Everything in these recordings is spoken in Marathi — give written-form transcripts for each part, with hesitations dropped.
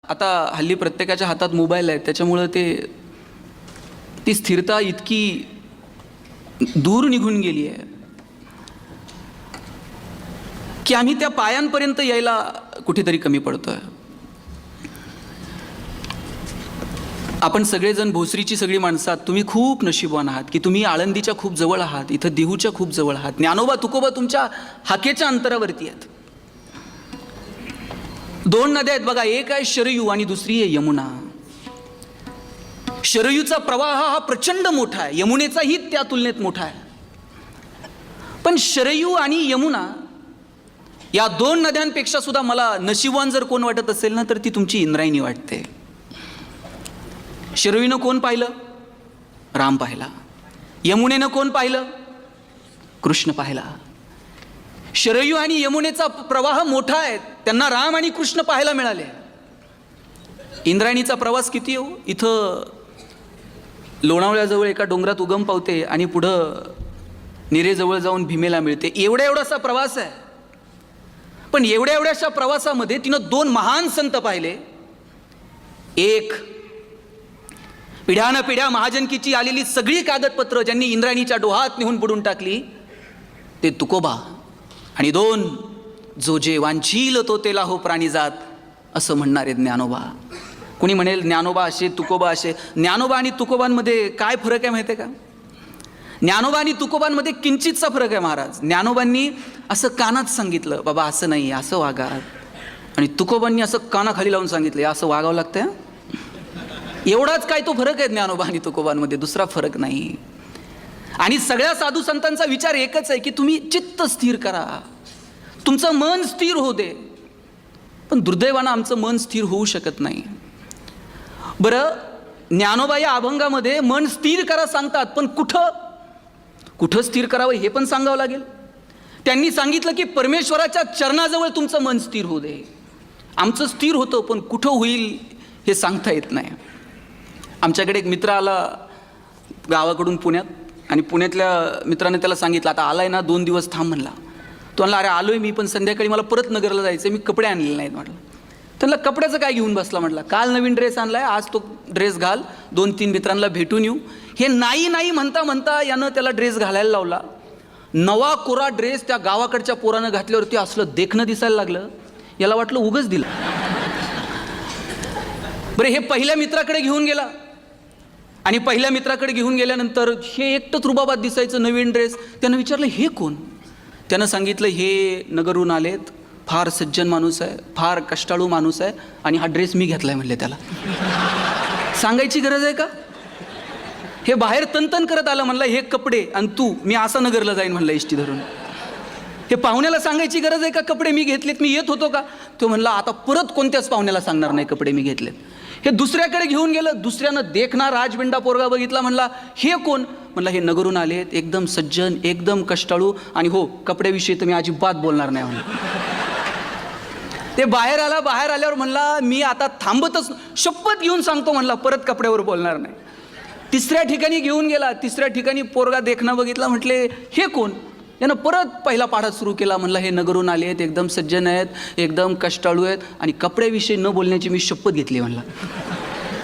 आता हल्ली प्रत्येकाच्या हातात मोबाईल आहे, त्याच्यामुळं ती स्थिरता इतकी दूर निघून गेली आहे की आम्ही त्या पायांपर्यंत यायला कुठेतरी कमी पडतोय. आपण सगळेजण भोसरीची सगळी माणसं आहात, तुम्ही खूप नशीबवान आहात की तुम्ही आळंदीच्या खूप जवळ आहात, इथं देहूच्या खूप जवळ आहात. ज्ञानोबा तुकोबा तुमच्या हाकेच्या अंतरावरती आहेत. दोन नद्या आहेत बघा, एक आहे शरयू आणि दुसरी आहे यमुना. शरयूचा प्रवाह हा प्रचंड मोठा आहे, यमुनेचाही त्या तुलनेत मोठा आहे. पण शरयू आणि यमुना या दोन नद्यांपेक्षा सुद्धा मला नशीबवान जर कोण वाटत असेल ना, तर ती तुमची इंद्रायणी वाटते. शरयूनं कोण पाहिलं? राम पाहिला. यमुनेनं कोण पाहिलं? कृष्ण पाहिला. शरयू आणि यमुनेचा प्रवाह मोठा आहे, त्यांना राम आणि कृष्ण पाहायला मिळाले. इंद्रायणीचा प्रवास किती हो, इथं लोणावळ्याजवळ एका डोंगरात उगम पावते आणि पुढं निरेजवळ जाऊन भीमेला मिळते. एवढासा प्रवास आहे. पण एवढ्याशा प्रवासामध्ये तिनं दोन महान संत पाहिले. एक पिढ्यानपिढ्या महाजनकीची आलेली सगळी कागदपत्र ज्यांनी इंद्रायणीच्या डोहात नेऊन बुडून टाकली ते तुकोबा, आणि दोन जो जे वांछील तो तेला हो प्राणीजात असं म्हणणारे ज्ञानोबा. कुणी म्हणेल ज्ञानोबा असे तुकोबा असे. ज्ञानोबा आणि तुकोबांमध्ये काय फरक आहे माहिती आहे का? ज्ञानोबा आणि तुकोबांमध्ये किंचितचा फरक आहे महाराज. ज्ञानोबांनी असं कानात सांगितलं, बाबा असं नाही, असं वागा, आणि तुकोबांनी असं कानाखाली लावून सांगितलं, असं वागावं लागतं. एवढाच काय तो फरक आहे ज्ञानोबा आणि तुकोबांमध्ये, दुसरा फरक नाही. आणि सगळ्या साधू संतांचा विचार एकच आहे की तुम्ही चित्त स्थिर करा, तुमचं मन स्थिर होऊ दे. पण दुर्दैवानं आमचं मन स्थिर होऊ शकत नाही. बरं, ज्ञानोबा या अभंगामध्ये मन स्थिर करा सांगतात, पण कुठं स्थिर करावं हे पण सांगावं लागेल. त्यांनी सांगितलं की परमेश्वराच्या चरणाजवळ तुमचं मन स्थिर होऊ दे. आमचं स्थिर होतं, पण कुठं होईल हे सांगता येत नाही. आमच्याकडे एक मित्र आला गावाकडून पुण्यात, आणि पुण्यातल्या मित्राने त्याला सांगितलं, आता आलाय ना 2 दिवस थांब म्हणला. तो म्हणला, अरे आलोय मी, पण संध्याकाळी मला परत नगरला जायचं, मी कपडे आणलेले नाहीत म्हटलं. त्यांना कपड्याचं काय घेऊन बसला म्हटलं, काल नवीन ड्रेस आणलाय, आज तो ड्रेस घाल, 2-3 मित्रांना भेटून येऊ. हे नाही म्हणता म्हणता यानं त्याला ड्रेस घालायला लावला. नवा कोरा ड्रेस त्या गावाकडच्या पोरानं घातल्यावरती असलं देखणं दिसायला लागलं, याला वाटलं उगच दिलं. बरं, हे पहिल्या मित्राकडे घेऊन गेला, आणि पहिल्या मित्राकडे घेऊन गेल्यानंतर हे एकटंच रुबाबात दिसायचं नवीन ड्रेस. त्यानं विचारलं, हे कोण? त्यानं सांगितलं, हे नगरहून आलेत, फार सज्जन माणूस आहे, फार कष्टाळू माणूस आहे, आणि हा ड्रेस मी घेतलाय म्हणले. त्याला सांगायची गरज आहे का? हे बाहेर तनतन करत आलं, म्हणलं हे कपडे, आणि तू, मी असा नगरला जाईन म्हणलं इष्टी धरून. हे पाहुण्याला सांगायची गरज आहे का कपडे मी घेतलेत, मी येत होतो का? तो म्हणला, आता परत कोणत्याच पाहुण्याला सांगणार नाही कपडे मी घेतलेत. हे दुसऱ्याकडे घेऊन गेलं, दुसऱ्यानं देखना राजबिंडा पोरगा बघितला, म्हणला हे कोण? म्हणला हे नगरून आलेत, एकदम सज्जन, एकदम कष्टाळू, आणि हो कपड्याविषयी तर मी अजिबात बोलणार नाही म्हणलं. ते बाहेर आल्यावर म्हणला, मी आता थांबतच, शपथ घेऊन सांगतो म्हणला, परत कपड्यावर बोलणार नाही. तिसऱ्या ठिकाणी घेऊन गेला, तिसऱ्या ठिकाणी पोरगा देखना बघितला, म्हटले हे कोण? यानं परत पहिला पाढा सुरू केला, म्हणला हे नगरून आले आहेत, एकदम सज्जन आहेत, एकदम कष्टाळू आहेत, आणि कपड्याविषयी न बोलण्याची मी शपथ घेतली म्हणला.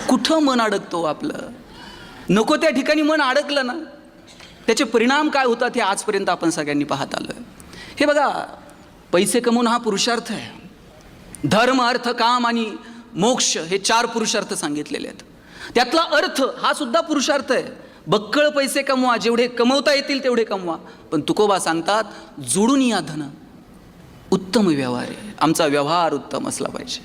कुठं मन अडकतो आपलं? नको त्या ठिकाणी मन अडकलं ना, त्याचे परिणाम काय होतात हे आजपर्यंत आपण सगळ्यांनी पाहत आलो आहे. हे बघा, पैसे कमवणं हा पुरुषार्थ आहे. धर्म, अर्थ, काम आणि मोक्ष हे 4 पुरुषार्थ सांगितलेले आहेत. त्यातला अर्थ हा सुद्धा पुरुषार्थ आहे. बक्कळ पैसे कमवा, जेवढे कमवता येतील तेवढे कमवा, पण तुकोबा सांगतात, जोडून या धन, उत्तम व्यवहार आहे, आमचा व्यवहार उत्तम असला पाहिजे.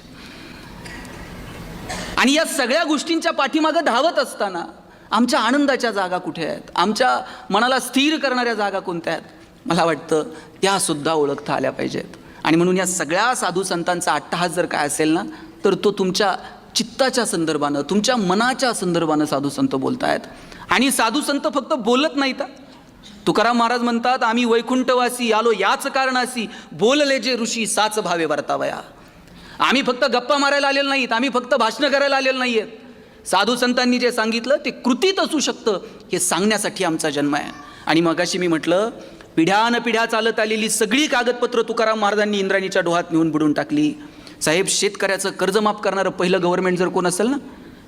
आणि या सगळ्या गोष्टींच्या पाठीमागं धावत असताना आमच्या आनंदाच्या जागा कुठे आहेत, आमच्या मनाला स्थिर करणाऱ्या जागा कोणत्या आहेत, मला वाटतं त्यासुद्धा ओळखता आल्या पाहिजेत. आणि म्हणून या सगळ्या साधू संतांचा अट्टहास जर काय असेल ना, तर तो तुमच्या चित्ताच्या संदर्भानं, तुमच्या मनाच्या संदर्भानं साधू संत बोलत आहेत. आणि साधू संत फक्त बोलत नाहीत. तुकाराम महाराज म्हणतात, आम्ही वैकुंठवासी आलो याच कारणासी, बोलले जे ऋषी साच भावे वर्तावया. आम्ही फक्त गप्पा मारायला आलेलो नाहीत, आम्ही फक्त भाषणं करायला आलेलो नाही आहेत. साधू संतांनी जे सांगितलं ते कृतीत असू शकतं हे सांगण्यासाठी आमचा जन्म आहे. आणि मगाशी मी म्हटलं, पिढ्यानपिढ्या चालत आलेली सगळी कागदपत्र तुकाराम महाराजांनी इंद्रायणीच्या डोहात नेऊन बुडून टाकली. साहेब, शेतकऱ्याचं कर्ज माफ करणारं पहिलं गव्हर्नमेंट जर कोण असेल ना,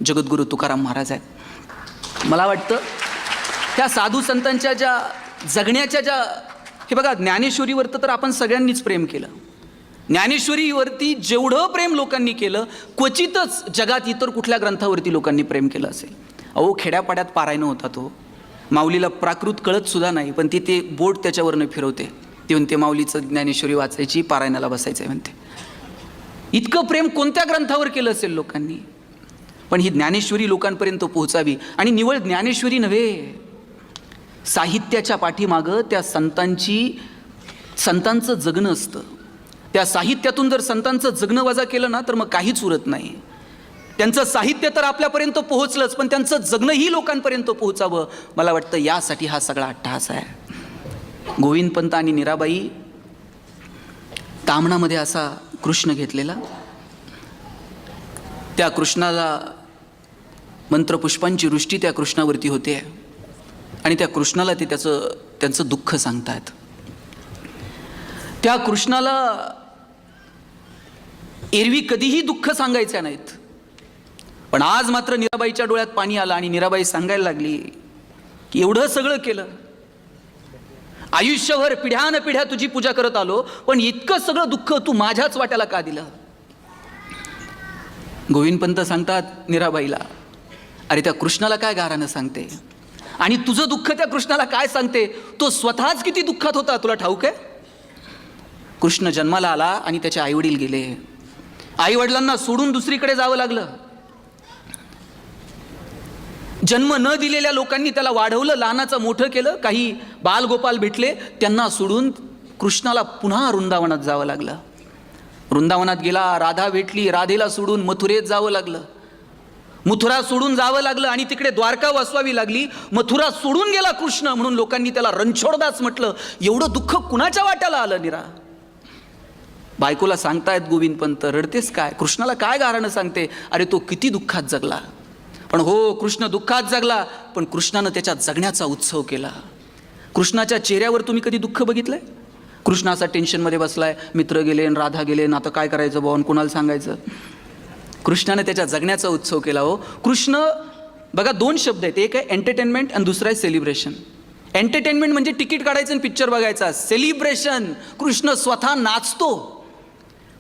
जगद्गुरू तुकाराम महाराज आहेत. मला वाटतं त्या साधू संतांच्या ज्या जगण्याच्या ज्या, हे बघा, ज्ञानेश्वरीवरती तर आपण सगळ्यांनीच प्रेम केलं. ज्ञानेश्वरीवरती जेवढं प्रेम लोकांनी केलं, क्वचितच जगात इतर कुठल्या ग्रंथावरती लोकांनी प्रेम केलं असेल. अहो, खेड्यापाड्यात पारायण होता तो, माऊलीला प्राकृत कळत सुद्धा नाही, पण ते बोट त्याच्यावरनं फिरवते, ते म्हणते माऊलीचं ज्ञानेश्वरी वाचायची, पारायणाला बसायचं आहे म्हणते. इतकं प्रेम कोणत्या ग्रंथावर केलं असेल लोकांनी. पण ही ज्ञानेश्वरी लोकांपर्यंत पोहोचावी, आणि निवळ ज्ञानेश्वरी नव्हे, साहित्याच्या पाठीमागं त्या संतांचं जगणं असतं. त्या साहित्यातून जर संतांचं जगणं वजा केलं ना, तर मग काहीच उरत नाही. त्यांचं साहित्य तर आपल्यापर्यंत पोहोचलंच, पण त्यांचं जगणंही लोकांपर्यंत पोहोचावं. मला वाटतं यासाठी हा सगळा अट्टहास आहे. गोविंदपंत आणि मीराबाई ताम्हणामध्ये असा कृष्ण घेतलेला, त्या कृष्णाला मंत्रपुष्पांची वृष्टी त्या कृष्णावरती होते, आणि त्या कृष्णाला ते त्यांचं दुःख सांगतात. त्या कृष्णाला एरवी कधीही दुःख सांगायचं नाहीत, पण आज मात्र मीराबाईच्या डोळ्यात पाणी आलं, आणि मीराबाई सांगायला लागली की एवढं सगळं केलं, आयुष्यभर पिढ्यानपिढ्या तुझी पूजा करत आलो, पण इतकं सगळं दुःख तू माझ्याच वाट्याला का दिलं. गोविंदपंत सांगतात मीराबाईला, अरे त्या कृष्णाला काय गारानं सांगते, आणि तुझं दुःख त्या कृष्णाला काय सांगते. तो स्वतःच किती दुःखात होता तुला ठाऊक आहे. कृष्ण जन्माला आला आणि त्याचे आईवडील गेले, आईवडिलांना सोडून दुसरीकडे जावं लागलं. जन्म न दिलेल्या लोकांनी त्याला वाढवलं, लहानाचं मोठं केलं. काही बालगोपाल भेटले, त्यांना सोडून कृष्णाला पुन्हा वृंदावनात जावं लागलं. वृंदावनात गेला, राधा भेटली, राधेला सोडून मथुरेत जावं लागलं. मथुरा सोडून जावं लागलं, आणि तिकडे द्वारका वसवावी लागली. मथुरा सोडून गेला कृष्ण, म्हणून लोकांनी त्याला रणछोडदास म्हटलं. एवढं दुःख कुणाच्या वाट्याला आलं निरा. बायकोला सांगतायत गोविंदपंत, रडतेस काय, कृष्णाला काय गारानं सांगते. अरे तो किती दुःखात जगला. पण हो, कृष्ण दुःखात जगला, पण कृष्णानं त्याच्या जगण्याचा उत्सव केला. कृष्णाच्या चेहऱ्यावर तुम्ही कधी दुःख बघितलंय. कृष्ण असा टेन्शनमध्ये बसलाय, मित्र गेले, राधा गेले, ना आता काय करायचं भाऊ, कोणाला सांगायचं. कृष्णाने त्याच्या जगण्याचा उत्सव केला. हो, कृष्ण बघा, दोन शब्द आहेत, एक आहे एंटरटेनमेंट आणि दुसरा आहे सेलिब्रेशन. एंटरटेनमेंट म्हणजे तिकीट काढायचं आणि पिक्चर बघायचा. सेलिब्रेशन, कृष्ण स्वतः नाचतो,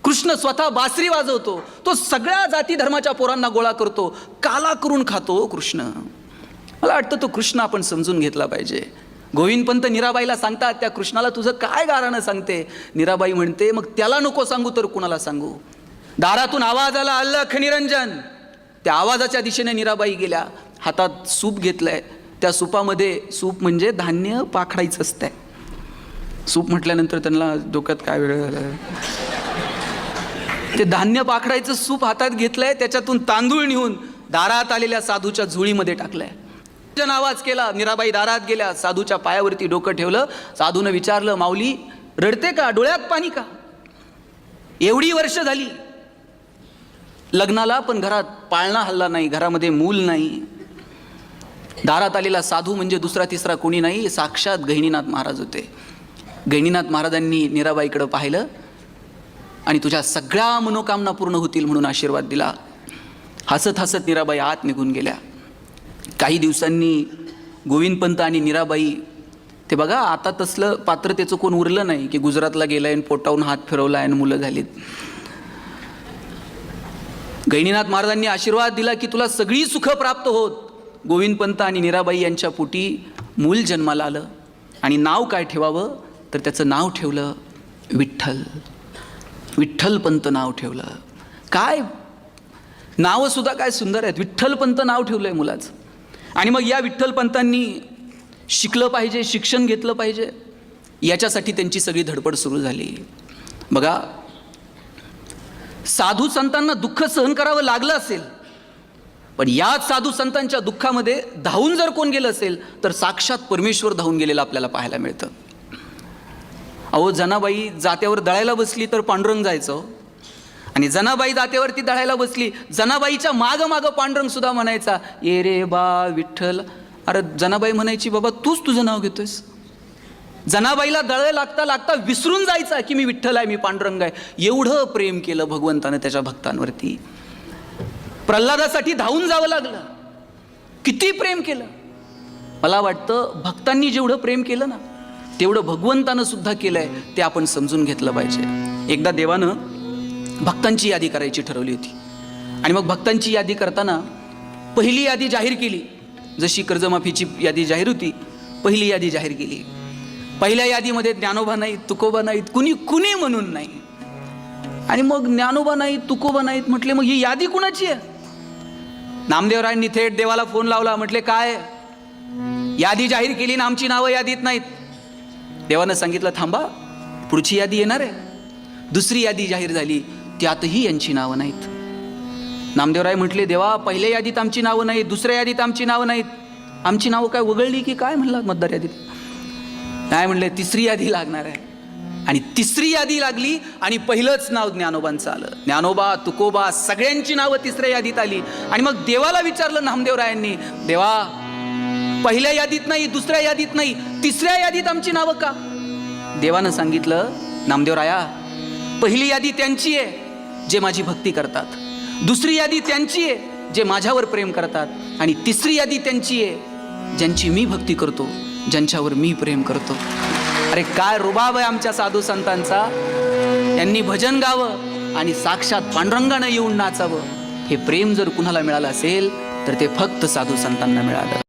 कृष्ण स्वतः बासरी वाजवतो, तो सगळ्या जाती धर्माच्या पोरांना गोळा करतो, काला करून खातो कृष्ण. मला वाटतं तो कृष्ण आपण समजून घेतला पाहिजे. गोविंदपंत मीराबाईला सांगतात, त्या कृष्णाला तुझं काय गारानं सांगते. मीराबाई म्हणते, मग त्याला नको सांगू तर कुणाला सांगू. दारातून आवाज आला, अल्लख निरंजन. त्या आवाजाच्या दिशेने मीराबाई गेल्या, हातात सूप घेतलंय. त्या सूपामध्ये, सूप म्हणजे धान्य पाखडायचं असतंय. सूप म्हटल्यानंतर त्यांना डोक्यात काय वेळ झालं. ते धान्य पाखडायचं सूप हातात घेतलंय, त्याच्यातून तांदूळ नेऊन दारात आलेल्या साधूच्या झुळीमध्ये टाकलंय. जन आवाज केला, मीराबाई दारात गेल्या, साधूच्या पायावरती डोकं ठेवलं. साधूनं विचारलं, माऊली रडते का, डोळ्यात पाणी का. एवढी वर्ष झाली लग्नाला, पण घरात पाळणा हल्ला नाही, घरामध्ये मूल नाही. दारात आलेला साधू म्हणजे दुसरा तिसरा कोणी नाही, साक्षात गहिनीनाथ महाराज होते. गहिनीनाथ महाराजांनी मीराबाईकडं पाहिलं आणि तुझ्या सगळ्या मनोकामना पूर्ण होतील म्हणून आशीर्वाद दिला. हसत हसत मीराबाई आत निघून गेल्या. काही दिवसांनी गोविंदपंत आणि मीराबाई, ते बघा आता तसलं पात्रतेचं कोण उरलं नाही की गुजरातला गेलाय आणि पोटावून हात फिरवलाय आणि मुलं झालीत. गहिनीनाथ महाराजांनी आशीर्वाद दिला की तुला सगळी सुख प्राप्त होत. गोविंदपंत आणि मीराबाई यांच्या पोटी मूल जन्माला आलं, आणि नाव काय ठेवावं तर त्याचं नाव ठेवलं विठ्ठल. विठ्ठलपंत नाव ठेवलं. काय नावं सुद्धा काय सुंदर आहेत. विठ्ठलपंत नाव ठेवलंय मुलाचं. आणि मग या विठ्ठलपंतांनी शिकलं पाहिजे, शिक्षण घेतलं पाहिजे, याच्यासाठी त्यांची सगळी धडपड सुरू झाली. बघा, साधू संतांना दुःख सहन करावं लागलं असेल, पण याच साधू संतांच्या दुःखामध्ये धावून जर कोण गेलं असेल तर साक्षात परमेश्वर धावून गेलेलं आपल्याला पाहायला मिळतं. अहो, जनाबाई जात्यावर दळायला बसली तर पांडुरंग जायचं, आणि जनाबाई जात्यावरती दळायला बसली, जनाबाईच्या मागं मागं पांडुरंग सुद्धा म्हणायचा, ये रे बा विठ्ठल. अरे जनाबाई म्हणायची, बाबा तूच तुझं नाव घेतोयस. जनाबाईला दळे लागता लागता विसरून जायचा की मी विठ्ठल आहे, मी पांडुरंग आहे. एवढं प्रेम केलं भगवंतानं त्याच्या भक्तांवरती. प्रल्हादासाठी धावून जावं लागलं. किती प्रेम केलं. मला वाटतं भक्तांनी जेवढं प्रेम केलं ना तेवढं भगवंतानं सुद्धा केलंय, ते आपण समजून घेतलं पाहिजे. एकदा देवानं भक्तांची यादी करायची ठरवली होती आणि मग भक्तांची यादी करताना पहिली यादी जाहीर केली. जशी कर्जमाफीची यादी जाहीर होती, पहिली यादी जाहीर केली. पहिल्या यादीमध्ये ज्ञानोबा नाहीत, तुकोबा नाहीत, कुणी म्हणून नाही. आणि मग ज्ञानोबा नाहीत, तुकोबा नाहीत म्हटले, मग ही यादी कुणाची आहे? नामदेवरायांनी थेट देवाला फोन लावला. म्हटले काय यादी जाहीर केली ना आमची नावं यादीत नाहीत. देवानं सांगितलं थांबा, पुढची यादी येणार आहे. दुसरी यादी जाहीर झाली, त्यातही यांची नावं नाहीत. नामदेवराय म्हटले देवा, पहिल्या यादीत आमची नावं नाहीत, दुसऱ्या यादीत आमची नावं नाहीत. आमची नावं काय वगळली की काय म्हणला मतदार यादीत? नाही म्हणले, तिसरी यादी लागणार आहे. आणि तिसरी यादी लागली आणि पहिलंच नाव ज्ञानोबांचं आलं. ज्ञानोबा, तुकोबा सगळ्यांची नावं तिसऱ्या यादीत आली. आणि मग देवाला विचारलं नामदेवरायांनी, देवा पहिल्या यादीत नाही, दुसऱ्या यादीत नाही, तिसऱ्या यादीत आमची नावं का? देवानं सांगितलं, नामदेवराया, पहिली यादी त्यांची आहे जे माझी भक्ती करतात, दुसरी यादी त्यांची आहे जे माझ्यावर प्रेम करतात, आणि तिसरी यादी त्यांची आहे ज्यांची मी भक्ती करतो, ज्यांच्यावर मी प्रेम करतो. अरे काय रुबाब आहे आमच्या साधू संतांचा. यांनी भजन गावं आणि साक्षात पांडुरंगानं येऊन नाचावं. हे प्रेम जर कुणाला मिळालं असेल तर ते फक्त साधू संतांना मिळालं.